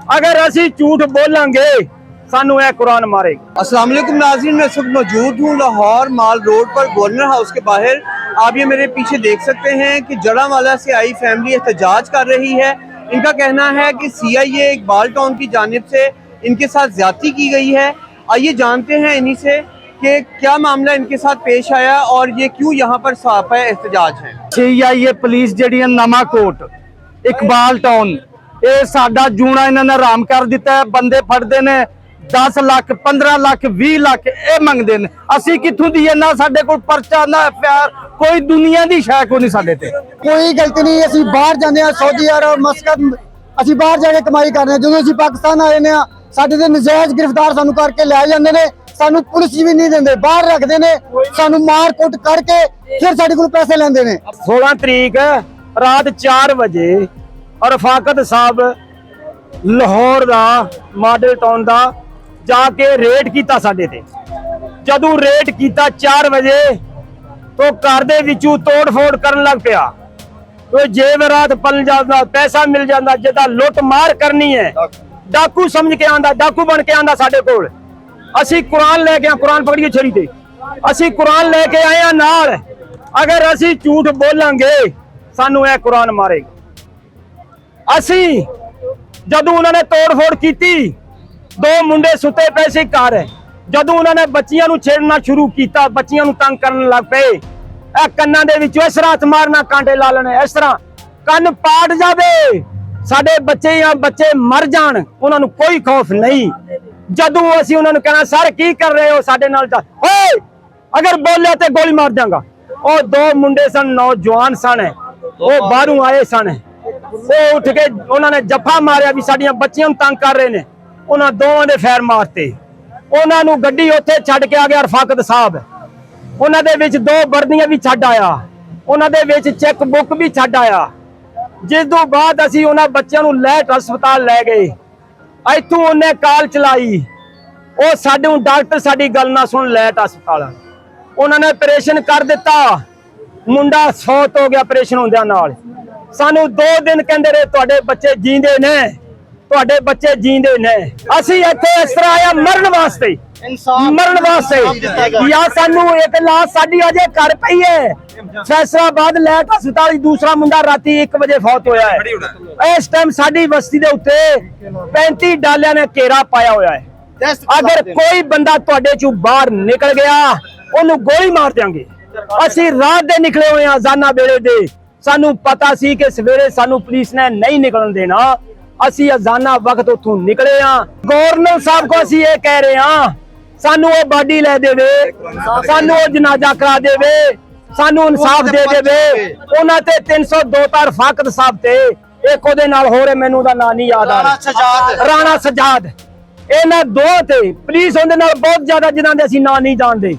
अगर असी झूठ बोलेंगे सानू यह कुरान मारेगा। अस्सलाम वालेकुम नाज़रीन, मैं इस वक्त मौजूद हूँ लाहौर माल रोड पर गवर्नर हाउस के बाहर। आप ये मेरे पीछे देख सकते हैं कि जड़ांवाला से आई फैमिली एहतजाज कर रही है। इनका कहना है कि CIA इकबाल टाउन की जानिब से इनके साथ ज्यादती की गई है। आइए जानते हैं इन्हीं से कि क्या मामला इनके साथ पेश आया और ये क्यों यहाँ पर साफा एहतजाज है। CIA पुलिस जी नवाकोट इकबाल टाउन ये साडा जूना इन्होंने हराम कर दिता है। बंदे फटते ने 10 लाख 15 लाख 20 लाख ये मंगते हैं। असी कितों दी ना साडे कोल परचा ना प्यार कोई दुनिया की शै को नहीं साडे ते कोई गलती नहीं। असी बाहर जाने सऊदी अरब मस्कत असी बाहर जाके कमाई करने जो असी पाकिस्तान आए ने साडे ते नजायज गिरफ्तार सानू करके ले जाते हैं। सानू पुलिस भी नहीं देंगे बाहर रखते हैं सानू मार कुट करके फिर साडे कोल पैसे लेंदे ने। 16 तरीक रात 4 बजे और रफाकत साहब लाहौर दा मॉडल टाउन दा जाके रेड किया साडे ते। जदों रेड किया 4 बजे तो घर दे विचों तोड़ फोड़ करन लग पिया। तो जेवरात पल जाता पैसा मिल जाता जिदा लुट मार करनी है डाकू समझ के आंदा डाकू बन के आंदा साडे कोल। असी कुरान लेके कुरान पकड़िए छड़ी ते असी कुरान लेके आए हैं नाल। अगर असी झूठ बोलेंगे सानू यह कुरान मारेगा। असी जदों उन्होंने तोड़ फोड़ की 2 मुंडे सुते पे सी घर जदों उन्होंने बच्चियां नूं छेड़ना शुरू किया बच्चियां नूं तंग करन लग पे कन्नां दे विच इस तरह हथ मारना कांटे ला लेने इस तरह कन्न पाट जावे साडे बच्चे या बच्चे मर जान उन्हां नूं कोई खौफ नहीं। जदों असी उन्हां नूं कहना सर की कर रहे हो साडे नाल ओए अगर बोलिया ते गोली मार देंगा। वो 2 मुंडे सन नौजवान सन वो बाहरों आए सन वो उठ के उन्होंने जफा मारिया भी साडियां बच्चियां तंग कर रहे ने। उन्हां दोवां दे फैर मारते उन्हां नूं गड्डी उत्थे छड्ड के आ गया रफाकत साहब। उन्हां दे विच 2 वर्दियां भी छड्ड आया उन्हां दे विच चेक बुक भी छड्ड आया। जिस तो बाद असी उन्हां बच्चियां नूं लैट हस्पताल लै गए। इत्थों उन्हें काल चलाई वो साडू डॉक्टर साडी गल ना सुन लैट हस्पताल उन्होंने ऑपरेशन कर दिता। मुंडा 100 हो गया ऑपरेशन होंदियां नाल। सानू 2 दिन कहते रहे तुहाडे बच्चे जींदे ने तुहाडे बच्चे जींदे ने। असी इत्थे इस तरह आया मरण वास्ते या सानू एक लाश साडी अजे घर पई है फैसलाबाद लैट हस्पताल। दूसरा मुंडा राती 1 बजे फौत होया है। इस टाइम साडी बस्ती दे उत्ते 35 डालियां ने घेरा पाया होया है। अगर कोई बंदा तुहाडे चों बाहर निकल गया ओनू गोली मार देंगे। असी रात दे निकले हुए अजाना वेले दे सानू पता सी कि सवेरे सानू पुलिस ने नहीं निकलन देना। असी अजाना वक्त उथों निकले हाँ। गवर्नर साहब को असी ये कह रहे हाँ सानू वो बॉडी ले देवे सानू वो जनाजा करा देवे सानू इंसाफ दे देवे। उन्हां ते 302 तार रफाकत साहब थे एक ओदे नाल हो रहे मैनू दा नाम नहीं याद आ रहा राणा सजाद इन्हां 2 ते पुलिस उहदे नाल बहुत ज्यादा जिन्हां दे असी नाम नहीं जानदे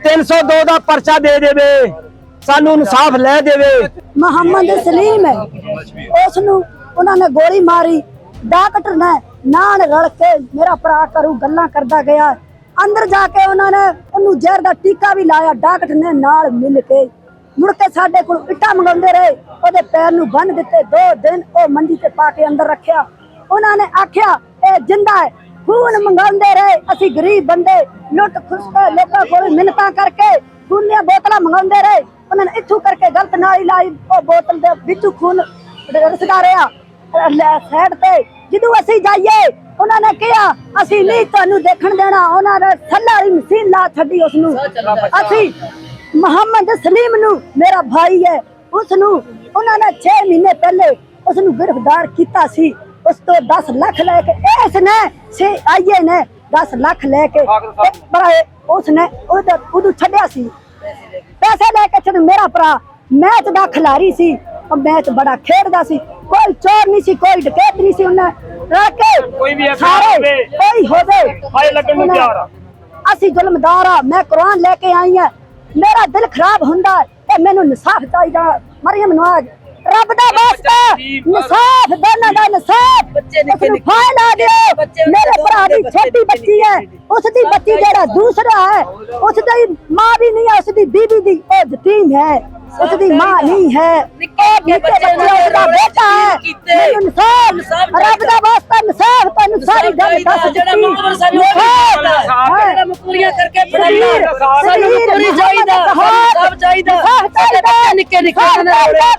302 दा पर्चा दे देवे सानू इंसाफ ले देवे। मोहम्मद सलीम है उसनू उन्होंने गोली मारी डॉक्टर ने नाल रल के मेरा भरा करू गल्लां करदा गया। अंदर जाके उन्होंने उन्नू जहर दा टीका भी लाया डॉक्टर ने नाल मिल के। मुड़ के साडे कोल इट्टा मंगाउंदे रहे ओदे पैर नू बन दिते 2 दिन ओ मंजी ते पा के अंदर रखिया। उन्होंने आख्या ए जिंदा है खून मंगाउंदे रहे। असी गरीब बंदे लुट खुसके लोकां कोल मिन्नतां करके खून दी बोतलां मंगाउंदे रहे। उन्होंने इत्थू करके गलत नाली लाई ओ बोतल दे विचों खून रसदा रहा साइड ते। जदों असी जाइए उन्होंने कहा असी नहीं तुहानू देखण देना। उन्होंने थल्ला वाली मशीन ला छड्डी उसनू। असी मोहम्मद सलीम नू मेरा भाई है उसनू उन्होंने 6 महीने पहले उसनू गिरफ्तार किया सी। उस तो 10 लाख लेके इसने CIA ने 10 लाख लेके उसने उदू छड्या सी पैसे लेके छड़। मेरा भरा मैच दा खिलाड़ी सी और मैच बड़ा खेडदा सी। कोई चोर नहीं सी कोई डकैत नहीं सी। उन्हें कोई भी सारे कोई होवे असी जुल्मदार आ। मैं कुरान लेके आई है मेरा दिल खराब हुंदा है मैनू इंसाफ चाहिदा। मरियम नवाज ਰੱਬ ਦਾ ਵਾਸਤਾ ਇਨਸਾਫ ਦੋਨਾਂ ਦਾ ਇਨਸਾਫ ਉਸ ਨੂੰ ਫਾਇਲ ਆ ਦਿਓ ਮੇਰੇ ਭਰਾ ਦੀ ਛੋਟੀ ਬੱਚੀ ਹੈ ਉਸ ਦੀ ਬੱਚੀ ਜਿਹੜਾ ਦੂਸਰਾ ਹੈ ਉਸ ਦੀ ਮਾਂ ਵੀ ਨਹੀਂ ਹੈ ਉਸ ਦੀ ਬੀਬੀ ਦੀ ਉਹ ਯਤੀਮ ਹੈ ਉਸ ਦੀ ਮਾਂ ਨਹੀਂ ਹੈ ਨਿੱਕੇ ਬੱਚੇ ਦਾ ਬੇਟਾ ਹੈ ਮੈਨੂੰ ਇਨਸਾਫ ਰੱਬ ਦਾ ਵਾਸਤਾ ਇਨਸਾਫ ਤੈਨੂੰ ਸਾਰੀ ਗੱਲ ਦੱਸ ਜਿਹੜਾ ਮੁਕਬਰ ਸਾਨੂੰ ਜਿਹੜਾ ਮੁਕਬਰੀਆਂ ਕਰਕੇ ਫੜਾਈਆਂ ਸਾਨੂੰ ਮੁਕਬਰੀ ਚਾਹੀਦਾ ਸਭ ਚਾਹੀਦਾ ਨਿੱਕੇ ਨਿੱਕੇ ਚਾਹੀਦਾ